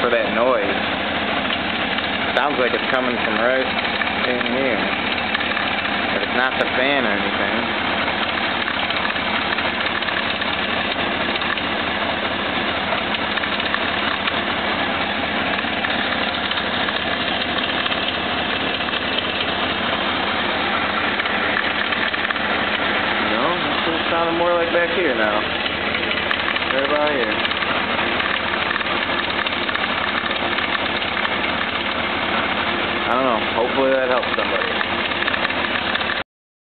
for that noise. Sounds like it's coming from right in here. But it's not the fan or anything. It's sounding more like back here now. Right about here. I don't know. Hopefully that helps somebody.